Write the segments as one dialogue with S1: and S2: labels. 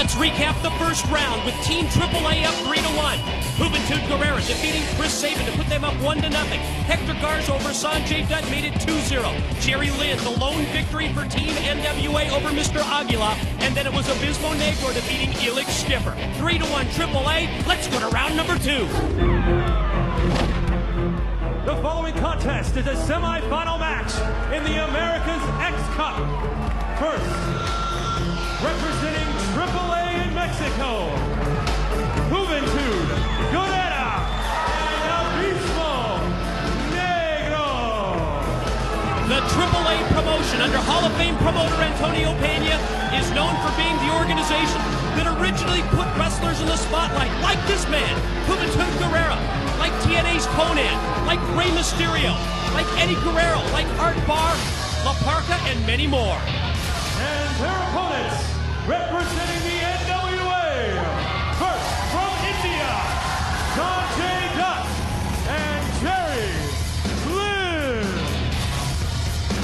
S1: Let's recap the first round with Team AAA up 3-1. Juventud Guerrera defeating Chris Sabin to put them up 1-0. Hector Garza over Sanjay Dutt made it 2-0. Jerry Lynn, the lone victory for Team NWA over Mr. Aguila. And then it was Abismo Negro defeating Elix Skipper. 3-1 AAA. Let's go to round number 2.
S2: The following contest is a semi-final match in the America's X Cup. First, representing AAA in Mexico, Juventud Guerrera and Abismo Negro.
S1: The AAA promotion under Hall of Fame promoter Antonio Pena is known for being the organization that originally put wrestlers in the spotlight, like this man, Juventud Guerrera, like TNA's Conan, like Rey Mysterio, like Eddie Guerrero, like Art Barr, La Parca, and many more.
S2: And their opponents, representing the NWA, first from India, Sanjay Dutt and Jerry Lynn.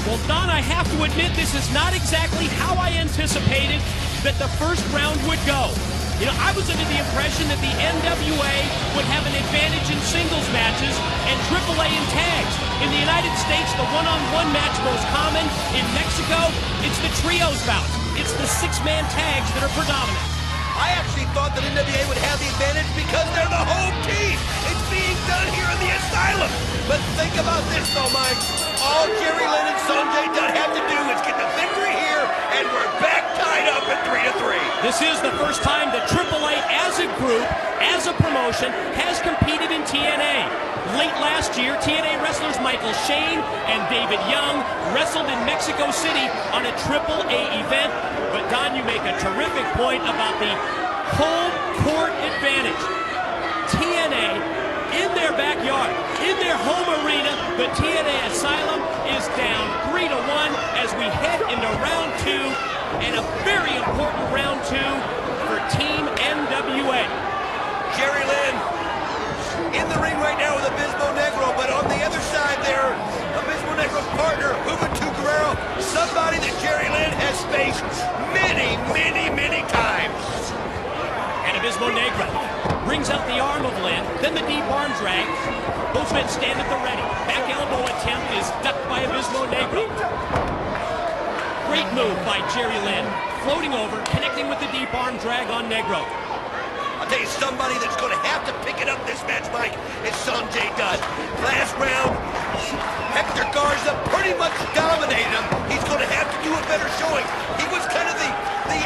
S1: Well, Don, I have to admit this is not exactly how I anticipated that the first round would go. You know, I was under the impression that the NWA would have an advantage in singles matches and AAA in tags. In the United States, the one-on-one match most common. In Mexico, it's the trios bout. It's the six-man tags that are predominant.
S3: I actually thought that NWA would have the advantage because they're the home team. It's being done here in the Asylum. But think about this, though, Mike. All Jerry Lynn and Sanjay Dutt have to do is get the victory here, and we're back tied up at 3-3.
S1: This is the first time that AAA as a group, as a promotion, has competed in TNA. Late last year, TNA wrestlers Michael Shane and David Young wrestled in Mexico City on a AAA event. But Don, you make a terrific point about the home court advantage. TNA in their backyard, in their home arena, the TNA Asylum is down 3-1 as we head into round 2, and a very important round 2 for Team NWA.
S3: Jerry Lynn in the ring right now with Abismo Negro, but on the other side there, Abismo Negro's partner, Juventud Guerrera, somebody that Jerry Lynn has faced many, many, many times.
S1: And Abismo Negro brings out the arm of Lynn, then the deep arm drag. Both men stand at the ready. Back elbow attempt is ducked by Abismo Negro. Great move by Jerry Lynn. Floating over, connecting with the deep arm drag on Negro.
S3: I'll tell you, somebody that's going to have to pick it up this match, Mike, is Sanjay Dutt. Last round, Hector Garza pretty much dominated him. He's going to have to do a better showing. He was kind of the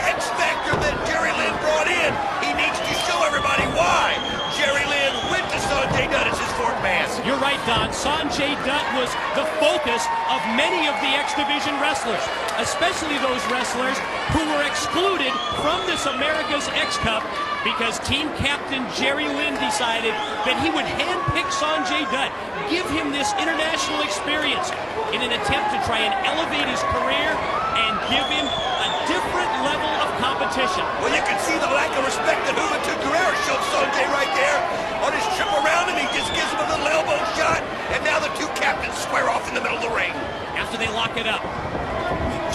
S3: X factor that Jerry Lynn brought in. He needs to show everybody why Jerry Lynn went to Sanjay Dutt as his fourth man.
S1: You're right, Don. Sanjay Dutt was the focus of many of the X Division wrestlers, especially those wrestlers who were excluded from this America's X Cup because team captain Jerry Lynn decided that he would handpick Sanjay Dutt, give him this international experience in an attempt to try and elevate his career and give him a different level of competition.
S3: Well, you can see the lack of respect that Juventud Guerrera showed Sanjay right there. On his trip around him, he just gives him a little elbow shot, and now the two captains square off in the middle of the ring.
S1: After they lock it up,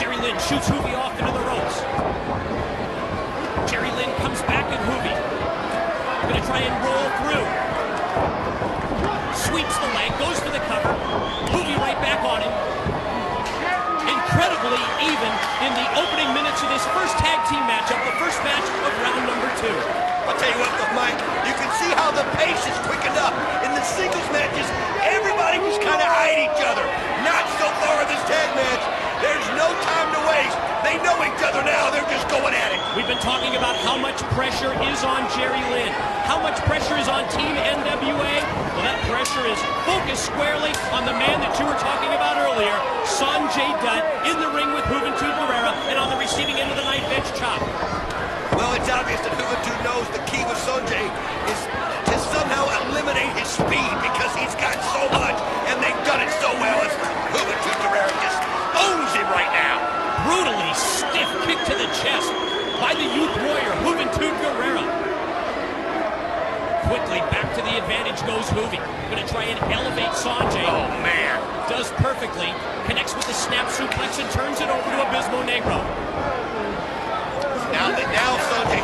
S1: Jerry Lynn shoots Hoovy off into the ropes. Jerry Lynn comes back at Hoovy. Gonna try and roll through. Sweeps the leg, goes for the cover. Hoovy right back on him. Incredibly even in the opening minutes of this first tag team matchup, the first match of round number 2.
S3: I'll tell you what, though, Mike, you can see how the pace is quickened up. In the singles matches, everybody just kind of eyed each other. Not so far in this tag match. There's no time to waste. They know each other now. They're just going at it.
S1: We've been talking about how much pressure is on Jerry Lynn. How much pressure is on Team NWA? Well, that pressure is focused squarely on the man that you were talking about earlier, Sanjay Dutt, in the ring with Juventud Guerrera and on the receiving end of the knife edge chop.
S3: Well, it's obvious that Juventud knows the key with Sanjay is to somehow eliminate his speed because he's got so much, and they've done it so well as Juventud Guerrera just owns him right now.
S1: Brutally stiff kick to the chest by the youth warrior, Juventud Guerrera. Quickly back to the advantage goes Hoovy. Gonna try and elevate Sanjay.
S3: Oh, man.
S1: Does perfectly. Connects with the snap suplex and turns it over to Abismo Negro.
S3: Now Sanjay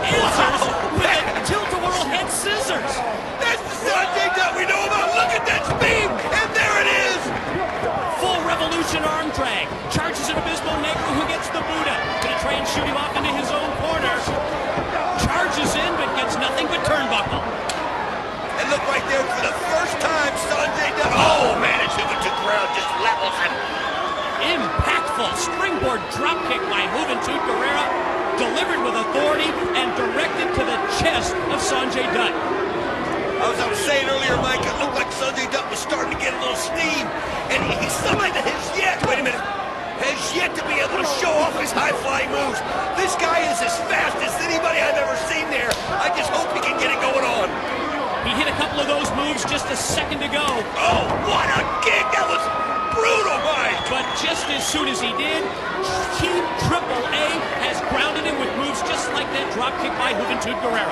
S1: answers with a tilt-a-whirl head scissors.
S3: That's the Sanjay Dutt we know about. Look at that speed, and there it is.
S1: Full revolution arm drag. Charges an Abismo Negro who gets the Buddha. Gonna try and shoot him off into his own corner. Charges in, but gets nothing but turnbuckle.
S3: And look right there, for the first time, Sanjay Dutt, oh man, it's moving to ground, just levels him.
S1: Impactful springboard dropkick by Juventud Guerrera, delivered with authority and directed to the chest of Sanjay Dutt.
S3: As I was saying earlier, Mike, it looked like Sanjay Dutt was starting to get a little steam, and he's somebody that wait a minute, has yet to be able to show off his high-flying moves. This guy is as fast as anybody I've ever seen there. I just hope he can get it going on.
S1: He hit a couple of those moves just a second ago.
S3: Oh, what a kick! That was brutal, Mike!
S1: But just as soon as he did, Team AAA has grounded him with moves just like that drop kick by Juventud Guerrera.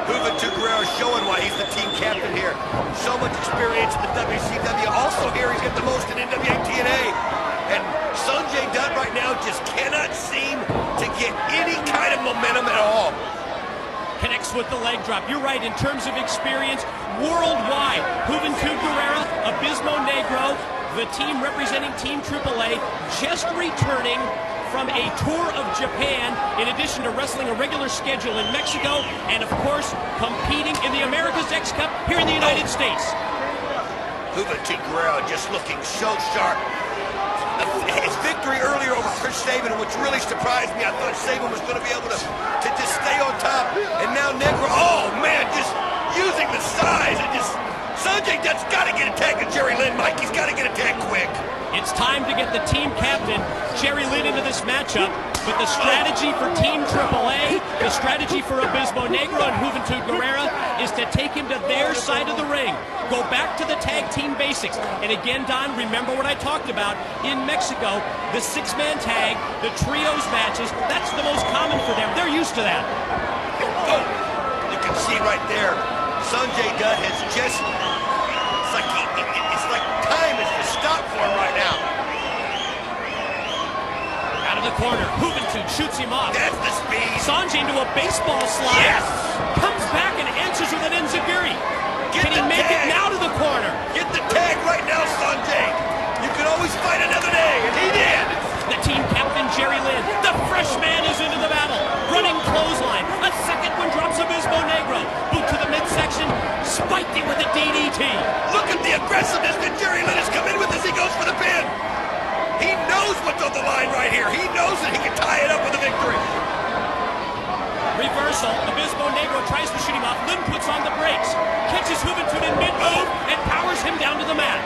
S3: Juventud Guerrera showing why he's the team captain here. So much experience in the WCW. Also here, he's got the most in NWA TNA. And Sanjay Dutt right now just cannot seem to get any kind of momentum at all.
S1: Connects with the leg drop. You're right, in terms of experience, worldwide, Juventud Guerrera, Abismo Negro, the team representing Team AAA, just returning from a tour of Japan, in addition to wrestling a regular schedule in Mexico, and of course, competing in the America's X Cup here in the United States.
S3: Juventud Guerrera just looking so sharp. His victory earlier over Chris Sabin, which really surprised me. I thought Sabin was going to be able to just stay on top. And now Negro, oh man, just using the size and just... Sanjay Dutt's got to get a tag to Jerry Lynn, Mike. He's got to get a tag quick.
S1: It's time to get the team captain, Jerry Lynn, into this matchup. But the strategy for Team AAA, the strategy for Abismo Negro and Juventud Guerrera is to take him to their side of the ring. Go back to the tag team basics. And again, Don, remember what I talked about in Mexico, the six-man tag, the trios matches, that's the most common for them. They're used to that.
S3: Oh, you can see right there, Sanjay Dutt has just, it's like time has just stopped for him right now.
S1: Out of the corner, Juventud shoots him off.
S3: That's the speed.
S1: Sanjay into a baseball slide.
S3: Yes!
S1: Comes back and answers with an enziguri.
S3: Get
S1: Can he
S3: the
S1: make
S3: tag.
S1: it now to the corner?
S3: Get the tag right now, Sanjay. You can always fight another day, and he did.
S1: The team captain, Jerry Lynn, the fresh man, is into the battle. Running clothesline. A second one drops Abismo Negro. Boot to the midsection. Spiked it with a DDT.
S3: Look at the aggressiveness that Jerry Lynn has come in with as he goes for the pin. He knows what's on the line right here. He knows that he can tie it up with a victory.
S1: Reversal. Abismo Negro tries to shoot him off. Lynn puts on the brakes. Catches Juventud in mid-move and powers him down to the mat.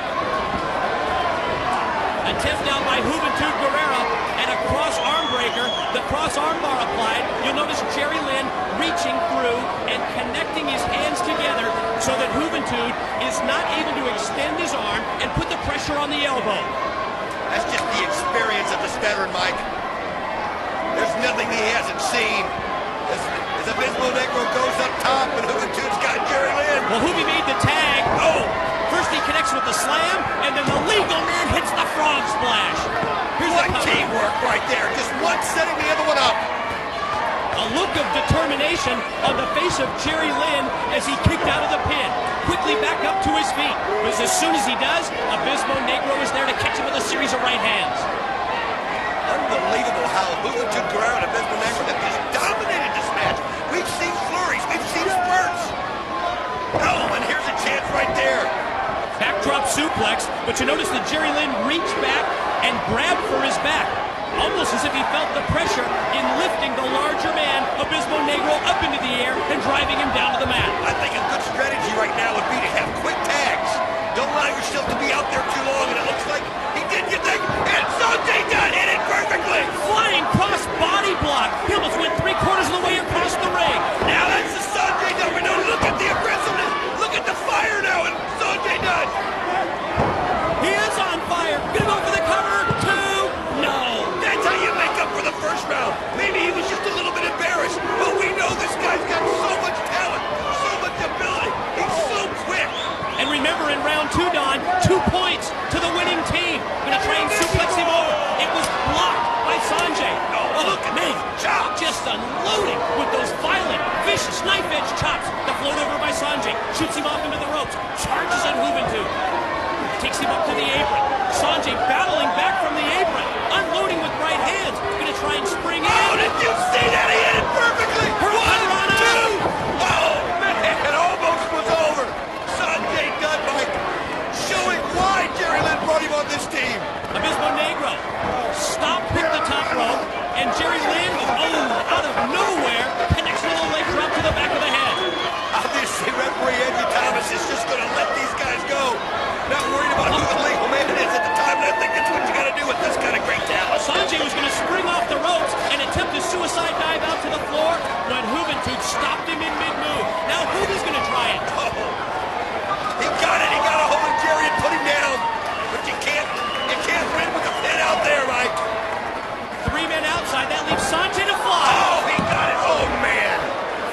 S1: Attempt now by Juventud Guerrera and a cross arm breaker. The cross arm bar applied. You'll notice Jerry Lynn reaching through and connecting his hands together so that Juventud is not able to extend his arm and put the pressure on the elbow.
S3: That's just the experience of this veteran, Mike. There's nothing he hasn't seen. As Abismo Negro goes up top and Juventud's got Jerry Lynn.
S1: Well, Juvi made the tag. Oh! First he connects with the slam, and then the legal man hits the frog splash. Here's
S3: what teamwork right there. Just one setting the other one up.
S1: A look of determination on the face of Jerry Lynn as he kicked out of the pin. Quickly back up to his feet. Because as soon as he does, Abismo Negro is there to catch him with a series of right hands.
S3: Unbelievable how Juventud Guerrera and Abismo Negro have just dominated this match. We've seen flurries. We've seen spurts. Oh, and here's a chance right there.
S1: Backdrop suplex, but you notice that Jerry Lynn reached back and grabbed for his back, almost as if he felt the pressure in lifting the larger man, Abismo Negro, up into the air and driving him down to the mat.
S3: I think a good strategy right now would be to have quick tags. Don't allow yourself to be out there too long, and it looks like he did get that, and Sanjay Dutt hit it perfectly.
S1: Flying cross body block. He almost went 3/4 of the way across the ring.
S3: Now that's the Sanjay Dutt. We know, look at the aggressiveness. Look at the fire now, and Sanjay Dutt.
S1: He is on fire. Gonna go for the cover. 2. No.
S3: That's how you make up for the first round. Maybe he was just a little bit embarrassed, but we know this guy's got so much talent, so much ability. He's
S1: chops. The float over by Sanjay. Shoots him off into the ropes. Charges at Juventud. Takes him up to the apron. Sanjay battling back from the apron. Unloading with right hands. Gonna try and spring in.
S3: Oh, did you see that? He hit it perfectly.
S1: Hurricane.
S3: 1, 2. Oh, man, it almost was over. Sanjay Dutt, Mike, showing why Jerry Lynn brought him on this team.
S1: Abismo Negro stopped with the top rope, and Jerry Lynn, out of nowhere, connects with a leg drop to the back of the head.
S3: Obviously, referee Andy Thomas is just going to let these guys go. Not worried about who the legal man is at the time, and I think that's what you got to do with this kind of great talent.
S1: Sanjay was going to spring off the ropes and attempt a suicide dive out to the floor when Juventud stopped him in mid-move. Now Juven's going to try it.
S3: Oh, he got it. He got a hold of Jerry and put him down. But you can't win with a pin out there, Mike.
S1: 3 men outside. That leaves Sanjay to fly.
S3: Oh, he got it. Oh, man.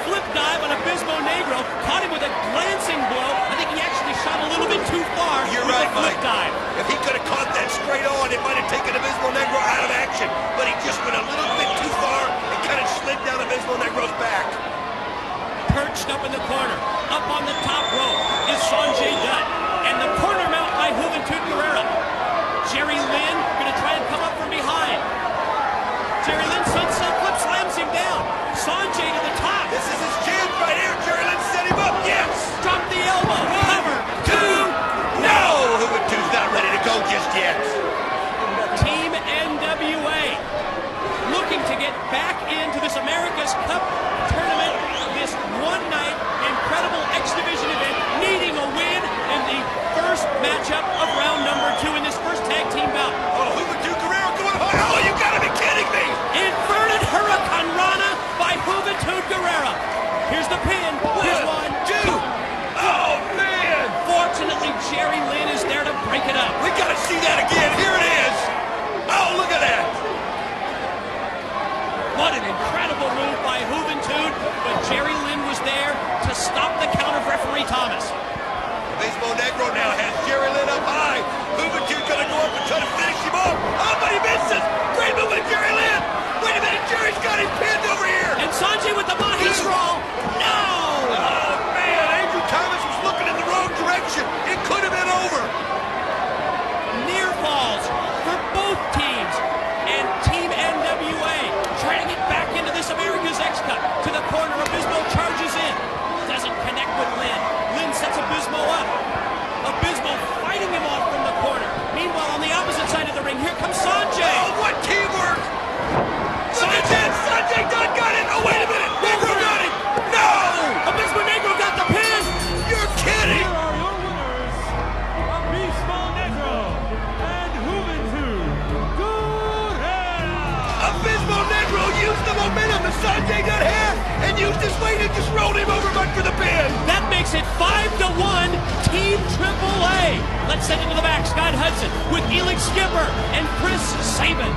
S1: Flip dive on Abismo Negro. Caught him with a glancing blow. I think he actually shot a little bit too far.
S3: You're
S1: with
S3: right,
S1: the flip
S3: Mike.
S1: dive.
S3: If he could have caught that straight on, it might have taken Abismo Negro out of action. But he just went a little bit too far and kind of slid down Abismo Negro's back.
S1: Perched up in the corner, up on the top rope, is Sanjay Dutt. And the corner mount by Juventud Guerrera. Jerry Lynn going to try and come up from behind. Jerry Lynn sunset flip slams him down. Sanjay to the top.
S3: This is his chance right here. Jerry Lynn set him up. Yes.
S1: Drop the elbow. Cover.
S3: 2. No. Juventud's not ready to go just yet.
S1: Team NWA looking to get back into this America's Cup tournament. This one-night incredible X Division event, needing a win in the first matchup of round number 2 in this first tag team bout.
S3: Oh, Juventud Guerrero going hard. Oh, you gotta be kidding me.
S1: Inverted Hurricane Rana by Juventud Guerrera. Here's the pin. Here's 1, 2.
S3: Oh, man.
S1: Fortunately, Jerry Lynn is there to break it up.
S3: We gotta see that again. Here it is. Oh, look at that.
S1: What an incredible move by Juventud, but Jerry Lynn was there to stop the count of referee Thomas.
S3: Abismo Negro now has Jerry Lynn up high. Juventud gonna go up and try to finish him off. Oh, but he misses. Great move by Jerry Lynn. Wait a minute, Jerry's got him pinned over here.
S1: And Sanjay with the Mahi Sprawl. No!
S3: Oh, man, Andrew Thomas was looking in the wrong direction. It could have been over.
S1: Near falls for both teams. And Team NWA trying to get back into this America's X Cup. To the corner, Abismo charges in. Doesn't connect with Lynn. Lynn sets Abismo up. Abismo fighting him off from the corner. Meanwhile, on the opposite side of the ring, here comes Sanjay.
S3: Oh, what teamwork. Look at that. Sanjay Dutt got it. Oh, wait a minute. Negro got it. No.
S1: Abismo Negro got the pin.
S3: You're kidding.
S2: Here are your winners, Abismo Negro and Juventud Guerrera.
S3: Abismo Negro used the momentum that Sanjay Dutt had and used his weight and just rolled him over back for the pin.
S1: That makes it 5-1, Team AAA. Let's send it to the back. Scott Hudson with Elix Skipper and Chris Sabin.